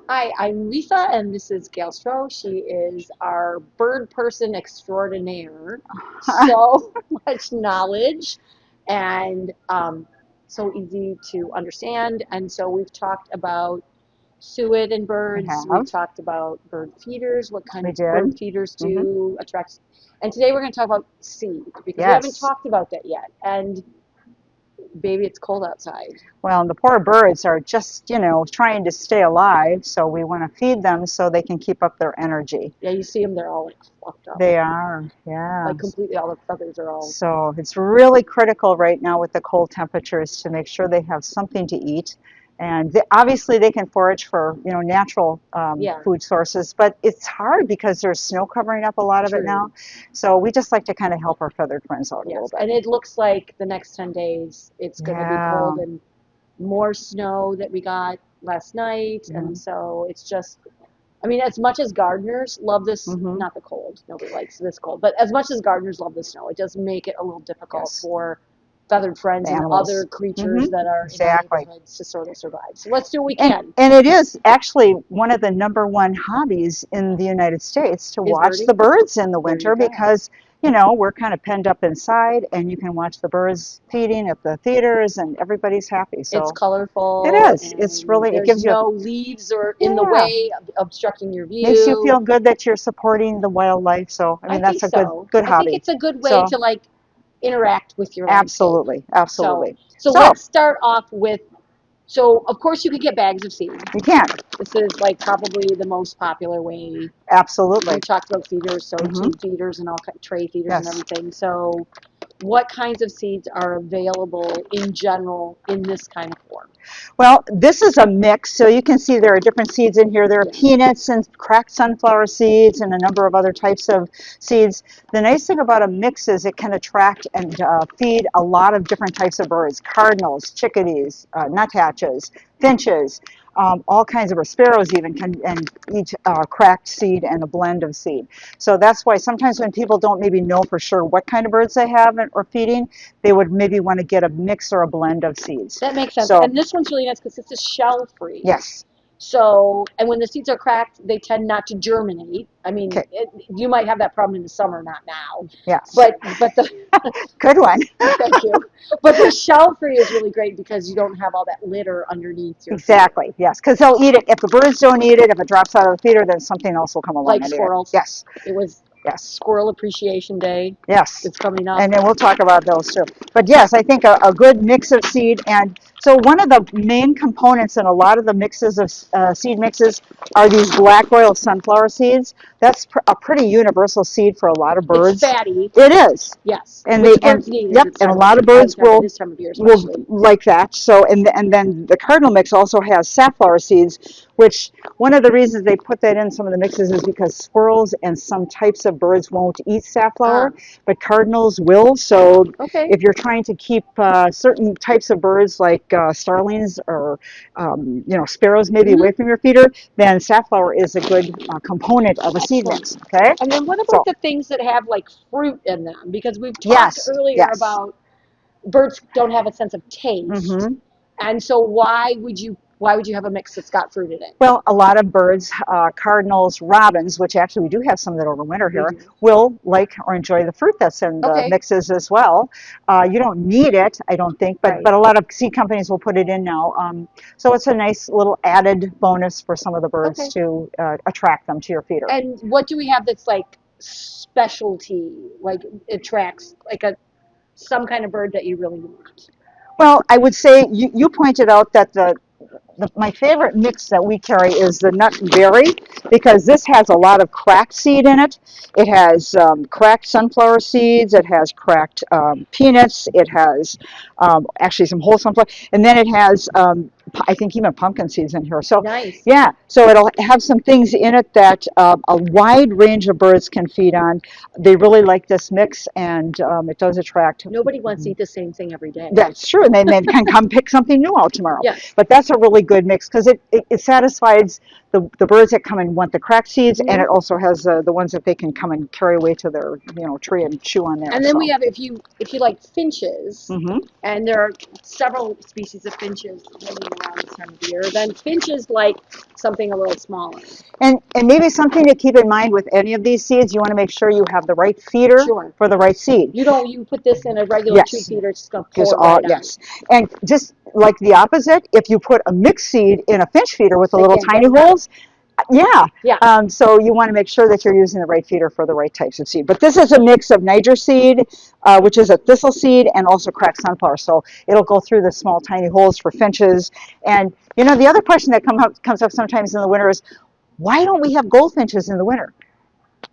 Hi, I'm Lisa, and this is Gail Stroh. She is our bird person extraordinaire. So much knowledge and so easy to understand. And so we've talked about suet in I birds. We've have. talked about bird feeders, what kind We of bird did. feeders Hmm. do attract. And today we're going to talk about seed because we haven't Yes. talked about that yet. And baby, it's cold outside. Well, and the poor birds are just, trying to stay alive, so we want to feed them so they can keep up their energy. Yeah, you see them, they're all like fluffed up. They are, Like yes. completely, all the feathers are all. So it's really critical right now with the cold temperatures to make sure they have something to eat. And obviously they can forage for, natural Yeah, food sources, but it's hard because there's snow covering up a lot of it true. now. So we just like to kind of help our feathered friends out a little Yes, bit. and it looks like the next 10 days it's going to be Yeah. cold and more snow that we got last night. And Hmm. so it's just, I mean, as much as gardeners love this, Hmm. not the cold, nobody likes this cold, but as much as gardeners love the snow, it does make it a little difficult Yes. for feathered friends The and other animals. creatures Hmm. that are in our Exactly. neighborhoods to sort of survive. So let's do what we And can. and it is actually one of the number one hobbies in the United States to Is watch the birding? birds in the There you winter go. because, we're kind of penned up inside and you can watch the birds feeding at the theaters and everybody's happy. It's So it colorful is. It's and really, it there's gives you, no leaves or in the yeah, way obstructing your makes you view. feel good that you're supporting the wildlife. So, I I mean, think that's a good so. good I think hobby. it's a good way So, to like interact with your landscape. absolutely, So, absolutely. so So, let's start off with. So, of course, you could get bags of seed. you can. This is like probably the most popular way. Absolutely. We talked about feeders, so Hmm. tube feeders and all tray feeders and Yes. everything. So, what kinds of seeds are available in general in this kind of form? Well, this is a mix, so you can see there are different seeds in here. There are Yeah. peanuts and cracked sunflower seeds and a number of other types of seeds. The nice thing about a mix is it can attract and feed a lot of different types of birds: cardinals, chickadees, nuthatches, finches, all kinds of birds. Sparrows even can and eat cracked seed and a blend of seed. So that's why sometimes when people don't maybe know for sure what kind of birds they have or feeding, they would maybe want to get a mix or a blend of seeds. That makes sense. So And this one's really nice because this is shell free. yes. So, and when the seeds are cracked, they tend not to germinate. I mean, Okay. you might have that problem in the summer, not now. Yes. But the Good one. thank you. But the shell free is really great because you don't have all that litter underneath your feeder, Exactly. Yes. Because they'll eat it. If the birds don't eat it, if it drops out of the feeder, then something else will come along like and eat it. squirrels. Yes. It was Yes. Squirrel Appreciation Day. Yes. It's coming up. And then we'll talk about those too. But yes, I think a good mix of seed. And so one of the main components in a lot of the mixes of seed mixes are these black oil sunflower seeds. That's a pretty universal seed for a lot of It's birds. fatty, It is. yes, And they which and birds need at yep, this and a time of lot of year. By the birds time will this time of year, will especially. like that. So and then the cardinal mix also has safflower seeds, which one of the reasons they put that in some of the mixes is because squirrels and some types of birds won't eat Ah, safflower, but cardinals will. So okay. if you're trying to keep certain types of birds like starlings or sparrows maybe Hmm. away from your feeder, then safflower is a good component of a seed Excellent. mix. Okay, And then what about so the things that have like fruit in them? Because we've talked yes, earlier yes. about birds don't have a sense of taste. Hmm. And so why would you have a mix that's got fruit in it? Well, a lot of birds, cardinals, robins, which actually we do have some that overwinter We here, do. will like or enjoy the fruit that's in the Okay. mixes as well. You don't need it, I don't think, but Right. a lot of seed companies will put it in now. So it's a nice little added bonus for some of the birds Okay. to attract them to your feeder. And what do we have that's like specialty, like attracts like a some kind of bird that you really want? Well, I would say you pointed out that my favorite mix that we carry is the nut and berry because this has a lot of cracked seed in it. It has cracked sunflower seeds. It has cracked peanuts. It has actually some whole sunflower, and then it has I think even pumpkin seeds in here. So Nice. yeah, so it'll have some things in it that a wide range of birds can feed on. They really like this mix, and it does attract. Nobody wants to eat the same thing every day. That's true, and then they can come pick something new out tomorrow. Yes. But that's a really good mix because it satisfies the birds that come and want the cracked seeds, and Hmm. it also has the ones that they can come and carry away to their tree and chew on there. And then we So, have if you like finches, hmm, and there are several species of finches hanging around this time of year. Then finches like something a little smaller. And maybe something to keep in mind with any of these seeds, you want to make sure you have the right feeder Sure. for the right seed. You put this in a regular Yes. tree feeder, it's just going to Just pour all, right on. yes. And just like the opposite, if you put a mixed seed in a finch feeder with the They little can't tiny get it out. holes, yeah. Yeah. So you want to make sure that you're using the right feeder for the right types of seed. But this is a mix of Niger seed, which is a thistle seed, and also cracked sunflower. So it'll go through the small tiny holes for finches. And you know, the other question that comes up sometimes in the winter is, why don't we have goldfinches in the winter?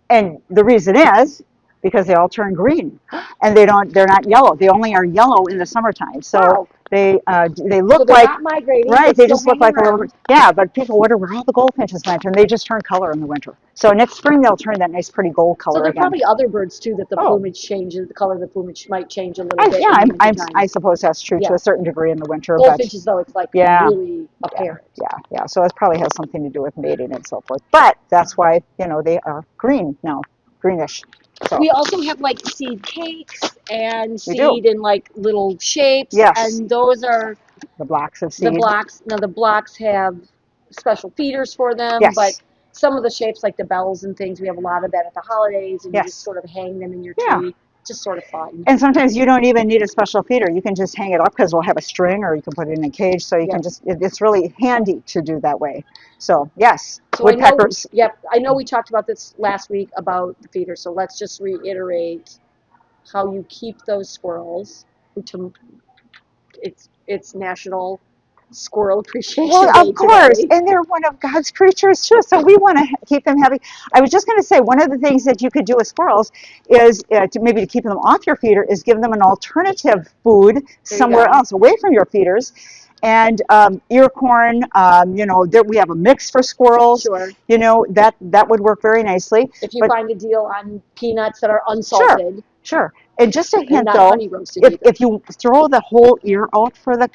And the reason is because they all turn green, and they're not yellow. They only are yellow in the summertime. So Wow. they So look they're like, not migrating. right, They're they still just look hanging like a little around. bit, yeah, but people wonder where all the goldfinches went, and they just turn color in the winter. So next spring they'll turn that nice pretty gold So color there are again. probably other birds too that the Oh. plumage changes, the color of the plumage might change a little bit Yeah, in the wintertime. I suppose that's true to Yeah. a certain degree in the winter, but Goldfinches though, it's like yeah, really apparent. yeah. So it probably has something to do with mating and so forth. But that's why, you know, they are green now, greenish. So We also have like seed cakes and we do. seed in like little shapes, Yes. and those are The blocks of the seed. blocks. Now the blocks have special feeders for them, Yes. but some of the shapes like the bells and things, we have a lot of that at the holidays, and you Yes. just sort of hang them in your Yeah. tree. Just sort of fun. And sometimes you don't even need a special feeder. You can just hang it up because we'll have a string, or you can put it in a cage. So you can just, it's really handy to do that way. So yes, So woodpeckers. I know we talked about this last week about the feeder, so let's just reiterate how you keep those squirrels. It's National Squirrel Appreciation Well, Day of course, today. and they're one of God's creatures too. So we want to keep them happy. I was just going to say one of the things that you could do with squirrels is maybe to keep them off your feeder is give them an alternative food somewhere else away from your feeders. And ear corn, you know, we have a mix for squirrels. Sure. You know, that would work very nicely. If you find a deal on peanuts that are unsalted. Sure. And just a hint and not though, honey roasted if you throw the whole ear out for the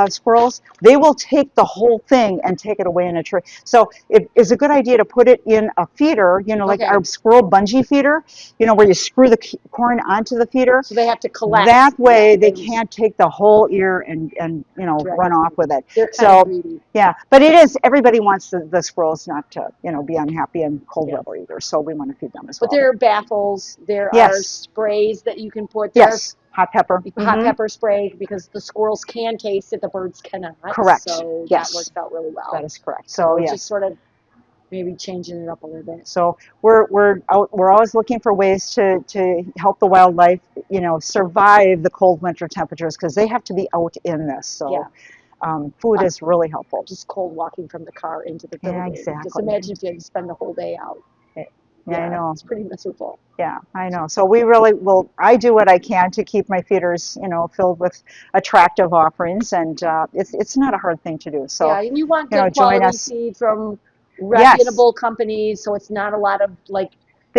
squirrels, they will take the whole thing and take it away in a tree. So it's a good idea to put it in a feeder, you know, like our squirrel bungee feeder, you know, where you screw the corn onto the feeder. So they have to collect. That way they can't take the whole ear and you know, run off with it. They're kind of greedy. Yeah, but everybody wants the squirrels not to, you know, be unhappy in cold weather either. So we want to feed them as well. But there are baffles. There are sprays that you can put. Yes, hot pepper. Hot pepper spray, because the squirrels can taste it, the birds cannot. Correct. So that works out really well. That is correct. So yes. Just sort of maybe changing it up a little bit. So we're always looking for ways to help the wildlife, you know, survive the cold winter temperatures, because they have to be out in this. So food is really helpful. Just cold walking from the car into the building. Yeah, exactly. Just imagine if you had to spend the whole day out. Yeah, I know. It's pretty miserable. Yeah, I know. So we really will. I do what I can to keep my feeders, you know, filled with attractive offerings, and it's not a hard thing to do. So yeah, and you want good quality seed from reputable companies, so it's not a lot of like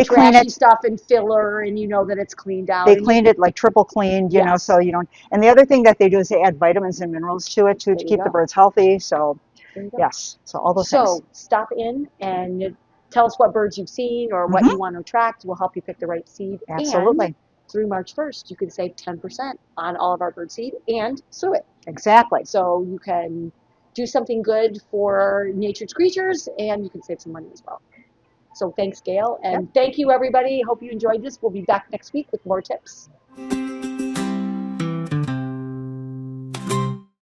trashy stuff and filler, and you know that it's cleaned out. They cleaned it like triple cleaned, you know, so you don't. And the other thing that they do is they add vitamins and minerals to it too, to keep the birds healthy. So yes, so all those things. So stop in and tell us what birds you've seen or what you want to attract. We'll help you pick the right seed. Absolutely. And through March 1st, you can save 10% on all of our bird seed and suet. Exactly. So you can do something good for nature's creatures, and you can save some money as well. So thanks, Gail. And thank you, everybody. Hope you enjoyed this. We'll be back next week with more tips.